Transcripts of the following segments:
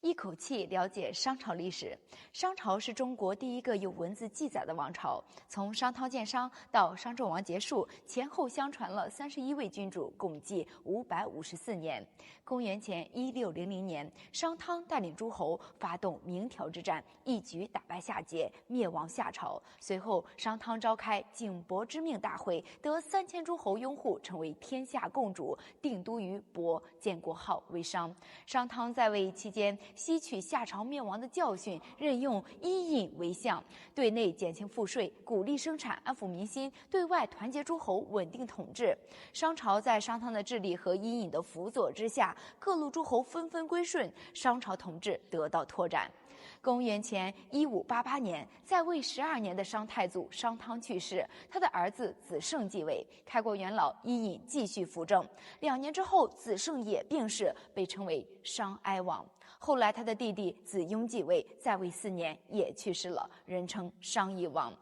一口气了解商朝历史。商朝是中国第一个有文字记载的王朝，从商汤建商到商纣王结束，前后相传了31位君主，共计554年。公元前1600年，商汤带领诸侯发动鸣条之战，一举打败夏桀，灭亡夏朝。随后，商汤召开景伯之命大会，得3000诸侯拥护，成为天下共主，定都于亳，建国号为商。商汤在位期间，吸取夏朝灭亡的教训，任用伊尹为相，对内减轻赋税，鼓励生产，安抚民心；对外团结诸侯，稳定统治。商朝在商汤的治理和伊尹的辅佐之下，各路诸侯纷纷归顺，商朝统治得到拓展。公元前1588年，在位12年的商太祖商汤去世，他的儿子子胜继位，开国元老伊尹继续辅政。2年之后，子胜也病逝，被称为商哀王。后来他的弟弟子雍继位，在位4年也去世了，人称商夷王。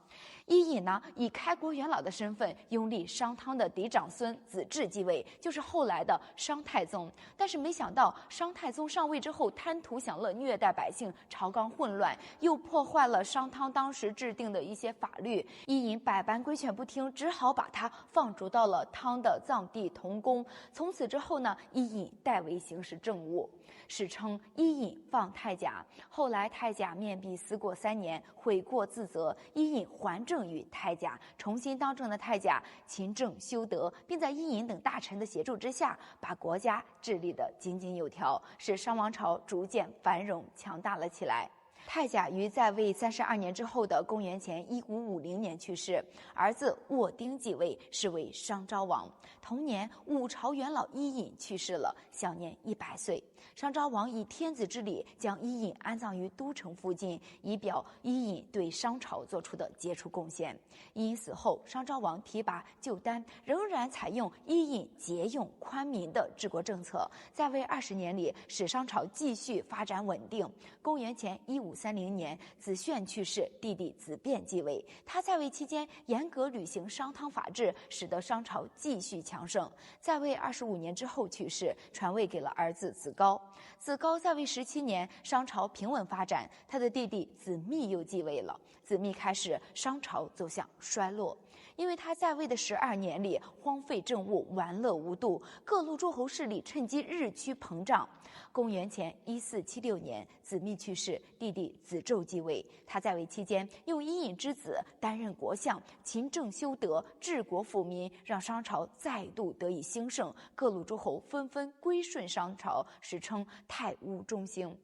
伊尹呢，以开国元老的身份拥立商汤的嫡长孙子至继位，就是后来的商太宗。但是没想到商太宗上位之后贪图享乐，虐待百姓，朝纲混乱，又破坏了商汤当时制定的一些法律。伊尹百般规劝不听，只好把他放逐到了汤的藏地童宫。从此之后呢，伊尹代为行使政务，史称伊尹放太甲。后来太甲面壁思过3年，悔过自责，伊尹还政于太甲。重新当政的太甲勤政修德，并在伊尹等大臣的协助之下，把国家治理得井井有条，使商王朝逐渐繁荣强大了起来。太甲于在位32年之后的公元前1550年去世，儿子沃丁继位，是为商昭王。同年，五朝元老伊尹去世了，享年100岁。商昭王以天子之礼将伊尹安葬于都城附近，以表伊尹对商朝做出的杰出贡献。伊尹死后，商昭王提拔旧丹，仍然采用伊尹节用宽民的治国政策，在位20年里，使商朝继续发展稳定。公元前1530年，子炫去世，弟弟子辩继位。他在位期间严格履行商汤法制，使得商朝继续强盛。在位25年之后去世，传位给了儿子子高。子高在位17年，商朝平稳发展，他的弟弟子密又继位了。子密开始，商朝走向衰落。因为他在位的12年里荒废政务，玩乐无度，各路诸侯势力趁机日趋膨胀。公元前1476年，子密去世，弟弟子宙继位。他在位期间，用伊尹之子担任国相，勤政修德，治国抚民，让商朝再度得以兴盛。各路诸侯纷纷归顺商朝，史称太乌中兴。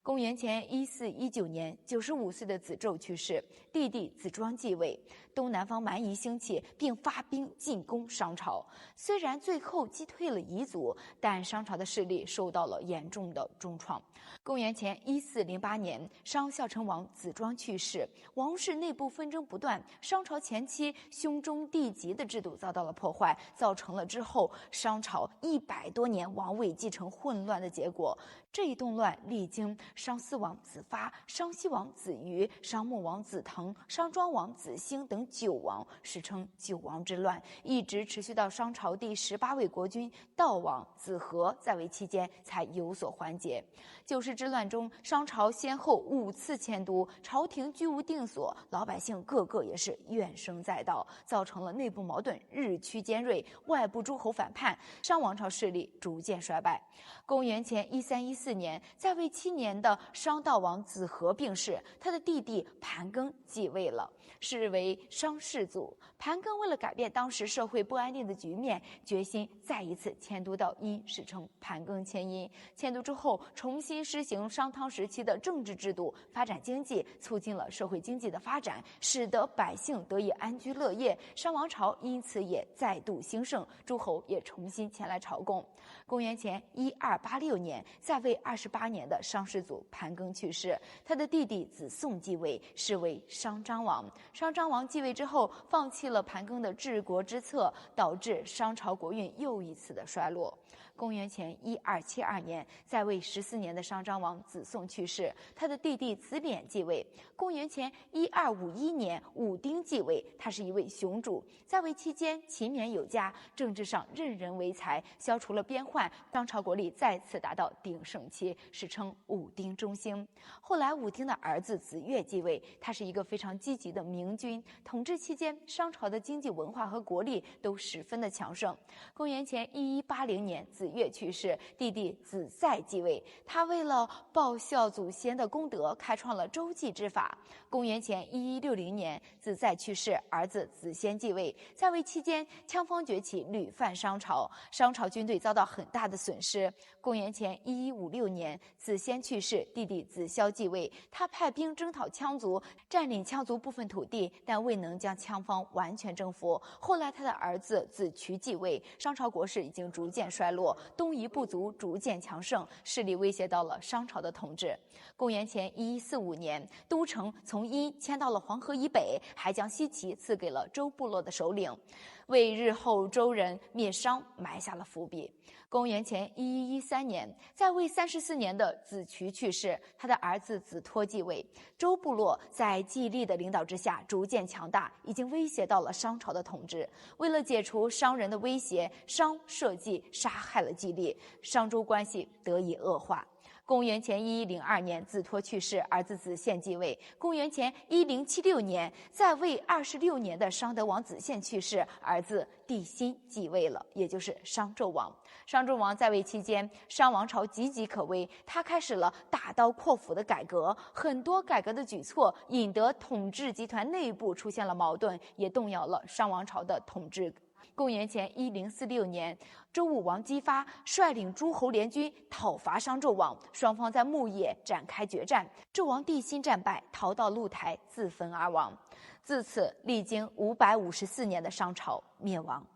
公元前1419年，95岁的子宙去世，弟弟子庄继位。东南方蛮夷兴起，并发兵进攻商朝。虽然最后击退了夷族，但商朝的势力受到了严重的重创。公元前1408年，商孝成王子庄去世，王室内部纷争不断，商朝前期兄终弟及的制度遭到了破坏，造成了之后商朝100多年王位继承混乱的结果。这一动乱历经商思王子发、商西王子瑜、商穆王子腾、商庄王子兴等9王，史称9王之乱，一直持续到商朝第18位国君悼王子和在位期间才有所缓解。9世之乱中，商朝先后5次迁都，朝廷居无定所，老百姓个个也是怨声载道，造成了内部矛盾日趋尖锐，外部诸侯反叛，商王朝势力逐渐衰败。公元前1314年，在位7年的商悼王子和病逝，他的弟弟盘庚继位了，是为商世祖。盘庚为了改变当时社会不安定的局面，决心再一次迁都到殷，史称盘庚迁殷。迁都之后，重新施行商汤时期的政治制度，发展经济，促进了社会经济的发展，使得百姓得以安居乐业。商王朝因此也再度兴盛，诸侯也重新前来朝贡。公元前1286年，在位28年的商世祖盘庚去世，他的弟弟子宋继位，是为商章王。商章王继位之后，放弃了盘庚的治国之策，导致商朝国运又一次的衰落。公元前1272年，在位14年的商纣王子宋去世，他的弟弟子敛继位。公元前1251年，武丁继位，他是一位雄主，在位期间勤勉有加，政治上任人唯才，消除了边患，商朝国力再次达到鼎盛期，史称武丁中兴。后来武丁的儿子子越继位，他是一个非常积极的明君，统治期间商朝的经济文化和国力都十分的强盛。公元前1180年，子越去世，弟弟子载继位，他为了报效祖先的功德，开创了周祭之法。公元前1160年，子载去世，儿子子先继位，在位期间羌方崛起，屡犯商朝，商朝军队遭到很大的损失。公元前1156年，子先去世，弟弟子萧继位，他派兵征讨羌族，占领羌族部分土地，但未能将羌方完全征服。后来他的儿子子渠继位，商朝国势已经逐渐衰落，东夷部族逐渐强盛，势力威胁到了商朝的统治。公元前1145年，都城从殷迁到了黄河以北，还将西岐赐给了周部落的首领，为日后周人灭商埋下了伏笔。公元前1113年，在位34年的子渠去世，他的儿子子托继位。周部落在季历的领导之下逐渐强大，已经威胁到了商朝的统治。为了解除商人的威胁，商设计杀害了季历，商周关系得以恶化。公元前1102年，子托去世，儿子子献继位。公元前1076年，在位26年的商德王子献去世，儿子帝辛继位了，也就是商纣王。商纣王在位期间，商王朝岌岌可危，他开始了大刀阔斧的改革，很多改革的举措引得统治集团内部出现了矛盾，也动摇了商王朝的统治。公元前1046年，周武王姬发率领诸侯联军讨伐商纣王，双方在牧野展开决战，纣王帝辛战败，逃到露台自焚而亡。自此，历经554年的商朝灭亡。